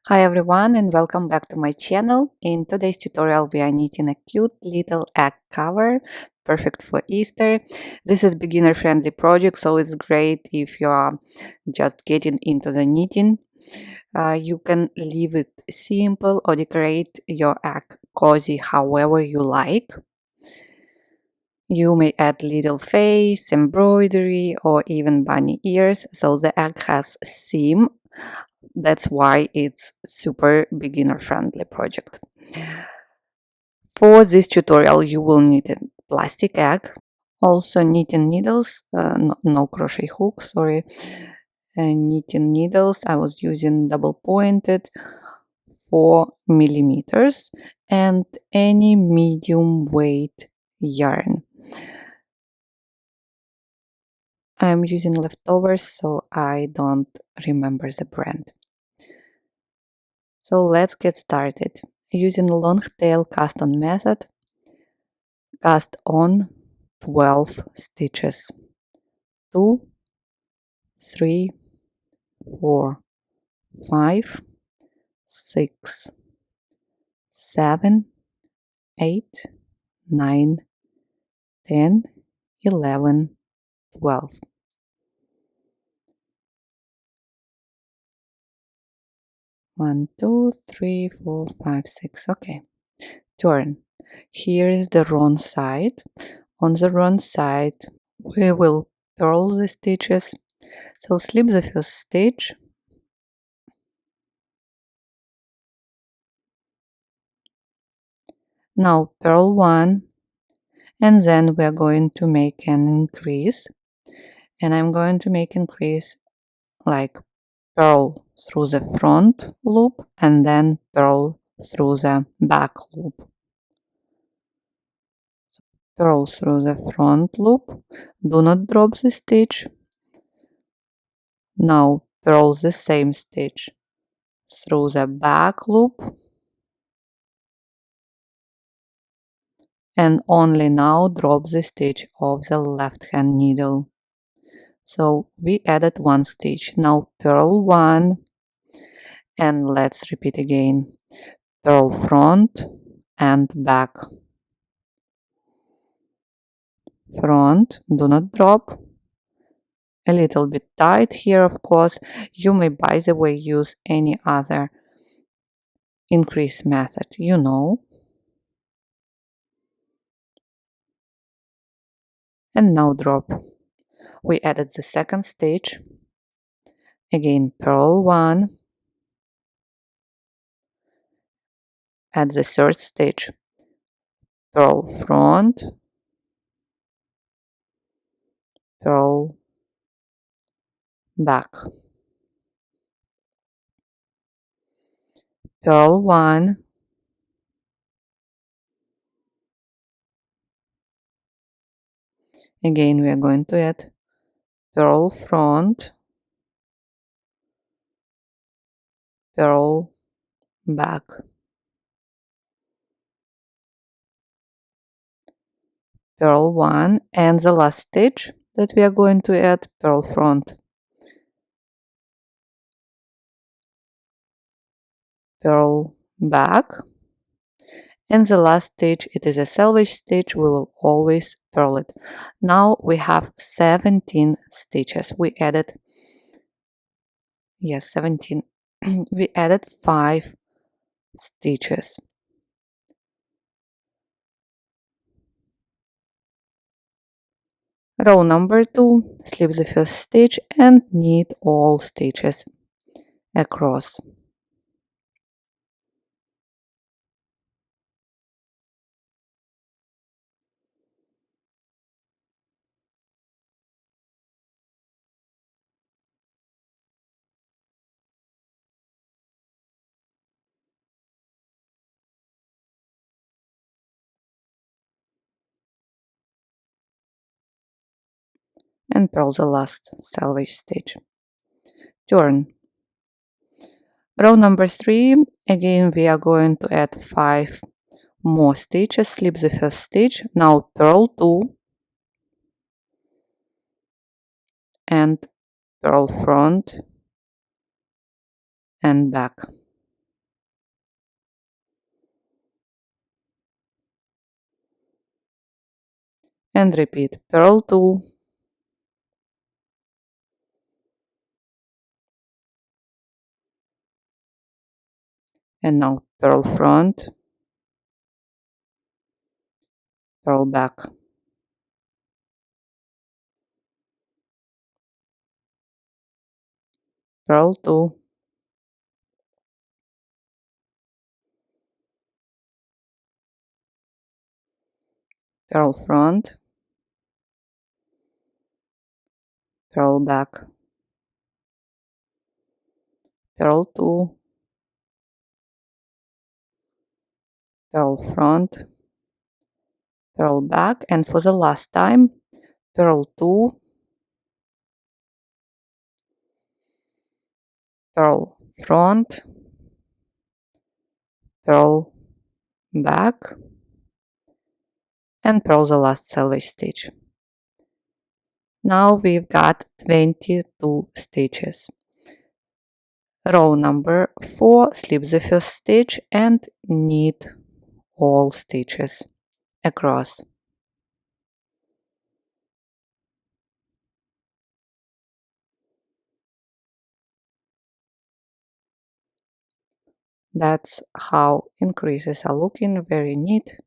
Hi everyone and welcome back to my channel. In today's tutorial we are knitting a cute little egg cover, perfect for Easter. This is beginner friendly project, so it's great if you are just getting into the knitting. You can leave it simple or decorate your egg cozy however you like. You may add little face, embroidery, or even bunny ears, so the egg has seam. That's why it's super beginner friendly project. For this tutorial you will need a plastic egg, also knitting needles, no crochet hooks, sorry, knitting needles. I was using double pointed 4 millimeters and any medium weight yarn. I'm using leftovers, so I don't remember the brand. So let's get started. Using long tail cast on method, cast on 12 stitches. 2, 3, 4, 5, 6, 7, 8, 9, 10, 11, 12. One, two, three, four, five, six. Okay. Turn. Here is the wrong side. On the wrong side, we will purl the stitches. So slip the first stitch. Now purl one, and then we are going to make an increase. And I'm going to make increase like purl through the front loop and then purl through the back loop. Purl through the front loop, do not drop the stitch. Now purl the same stitch through the back loop and only now drop the stitch of the left hand needle. So we added one stitch. Now purl one and let's repeat again. Purl front and back. Front, do not drop. A little bit tight here, of course. You may, by the way, use any other increase method, you know. And now drop. We added the second stitch. Again, purl one. Add the third stitch. Purl front. Purl back. Purl one. Again, we are going to add purl front, purl back, purl one, and the last stitch that we are going to add purl front, purl back, and the last stitch, it is a selvage stitch, we will always purl it. Now we have 17 stitches. We added, yes, 17. We added 5 stitches. Row number 2, slip the first stitch and knit all stitches across. And purl the last selvage stitch. Turn. Row number 3, again we are going to add 5 more stitches, slip the first stitch, now purl 2 and purl front and back. and repeat. Purl 2, and now purl front, purl back, purl 2, purl front, purl back, purl 2, purl front, purl back, and for the last time, purl 2, purl front, purl back, and purl the last selvage stitch. Now we've got 22 stitches. Row number 4, slip the first stitch and knit all stitches across. That's how increases are looking, very neat.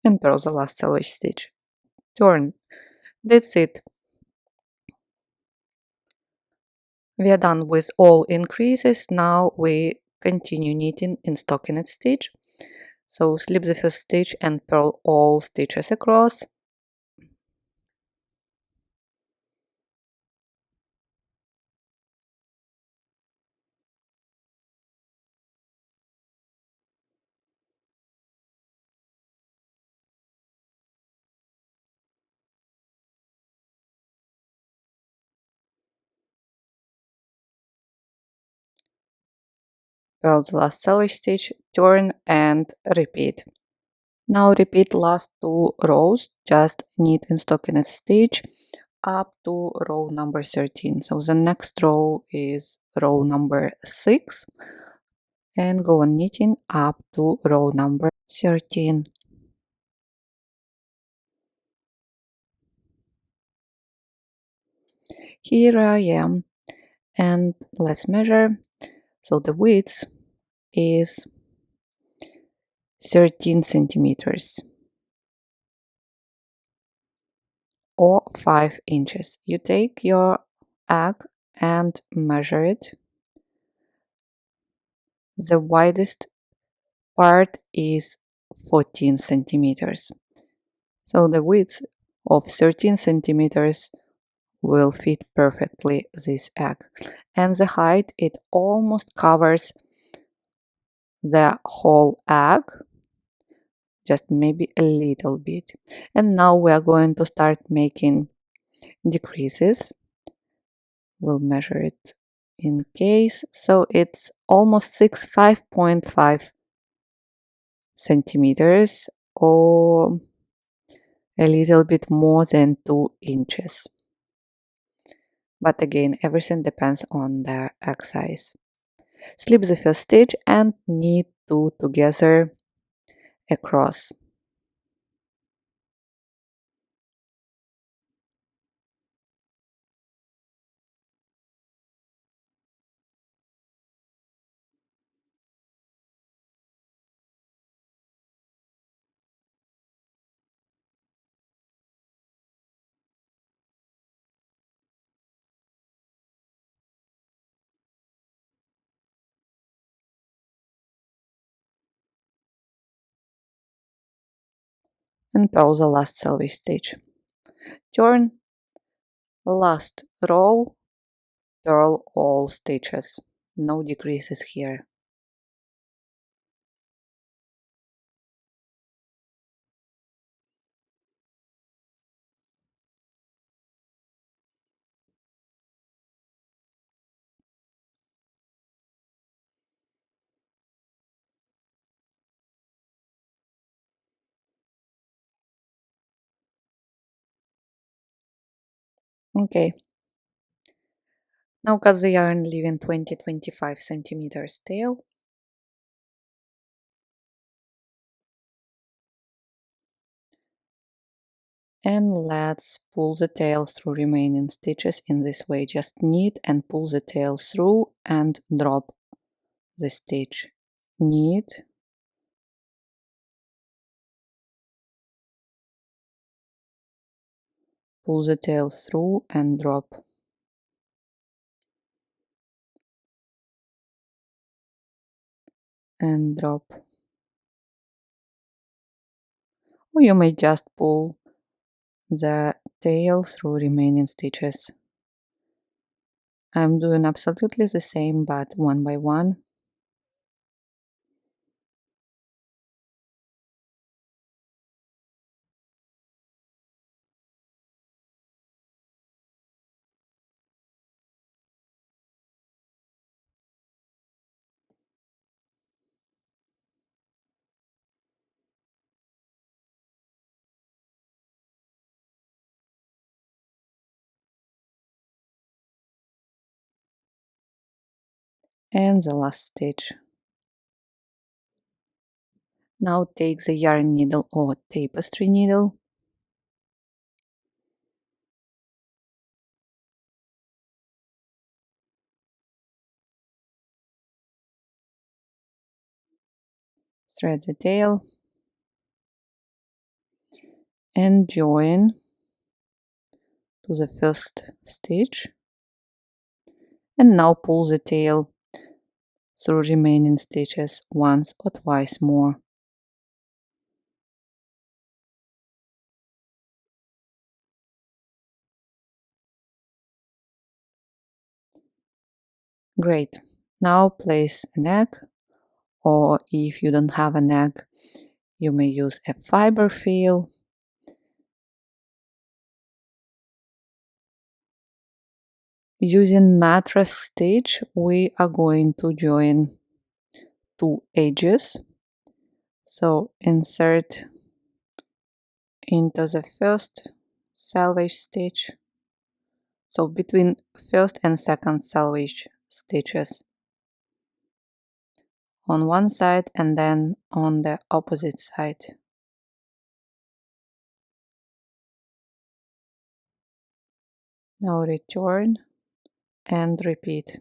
And purl the last selvage stitch. Turn. That's it. We are done with all increases. Now we continue knitting in stockinette stitch. So slip the first stitch and purl all stitches across. Purl the last selvage stitch, turn and repeat. Now repeat last 2 rows, just knit in stockinette stitch up to row number 13. So the next row is row number 6 and go on knitting up to row number 13. Here I am, and let's measure. So the width is 13 centimeters or 5 inches. You take your egg and measure it. The widest part is 14 centimeters. So the width of 13 centimeters will fit perfectly this egg. And the height, it almost covers the whole egg, just maybe a little bit. And now we are going to start making decreases. We'll measure it in case. So it's almost 5.5 centimeters or a little bit more than 2 inches. But again, everything depends on the egg size. Slip the first stitch and knit 2 together across. And purl the last selvage stitch. Turn, last row, purl all stitches. No decreases here. Okay, now cut the yarn leaving 20-25 centimeters tail. And let's pull the tail through remaining stitches in this way. Just knit and pull the tail through and drop the stitch. Knit, pull the tail through and drop. And drop. Or you may just pull the tail through remaining stitches. I'm doing absolutely the same but one by one. And the last stitch. Now take the yarn needle or tapestry needle, thread the tail, and join to the first stitch. And now pull the tail through remaining stitches once or twice more. Great. Now place an egg, or if you don't have an egg, you may use a fiber fill. Using mattress stitch, we are going to join two edges. So insert into the first selvage stitch. So between first and second selvage stitches on one side and then on the opposite side. Now return and repeat.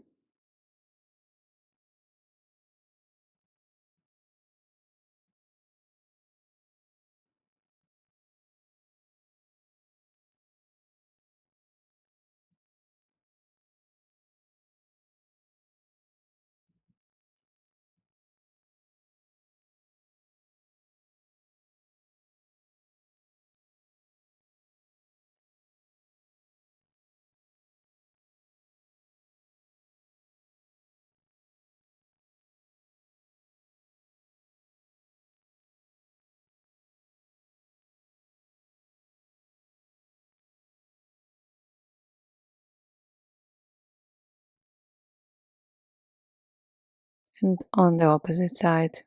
And on the opposite side.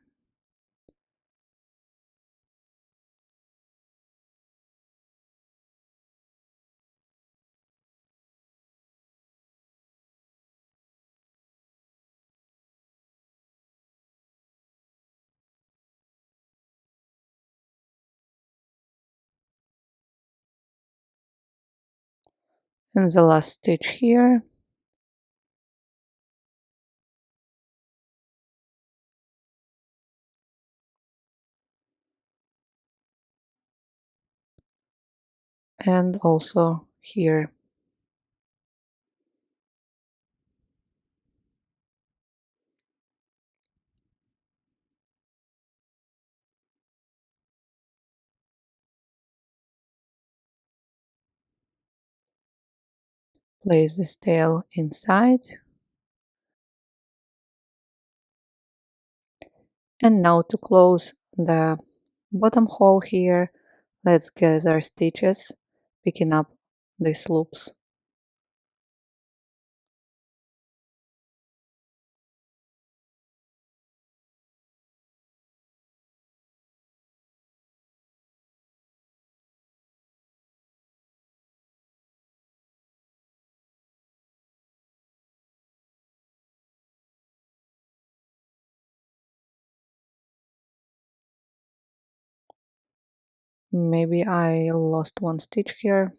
And the last stitch here. And also here. Place this tail inside. And now to close the bottom hole here, let's gather stitches, picking up these loops. Maybe I lost one stitch here.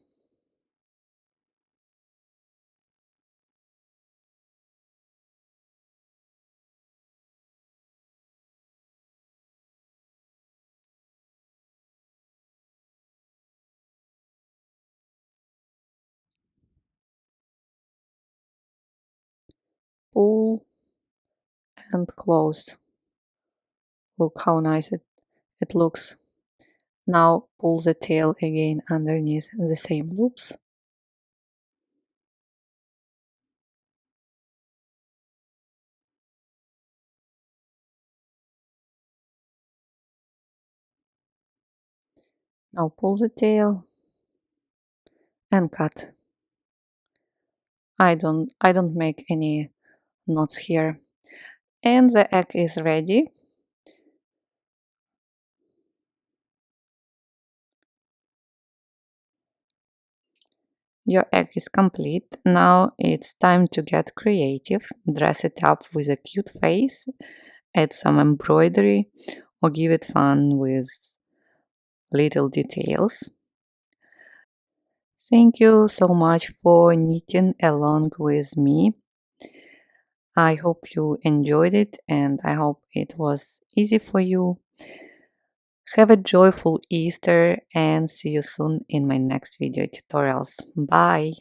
Pull and close. Look how nice it looks. Now pull the tail again underneath the same loops. Now pull the tail and cut. I don't make any knots here. And the egg is ready. Your egg is complete. Now it's time to get creative. Dress it up with a cute face, add some embroidery, or give it fun with little details. Thank you so much for knitting along with me. I hope you enjoyed it and I hope it was easy for you. Have a joyful Easter and see you soon in my next video tutorials. Bye!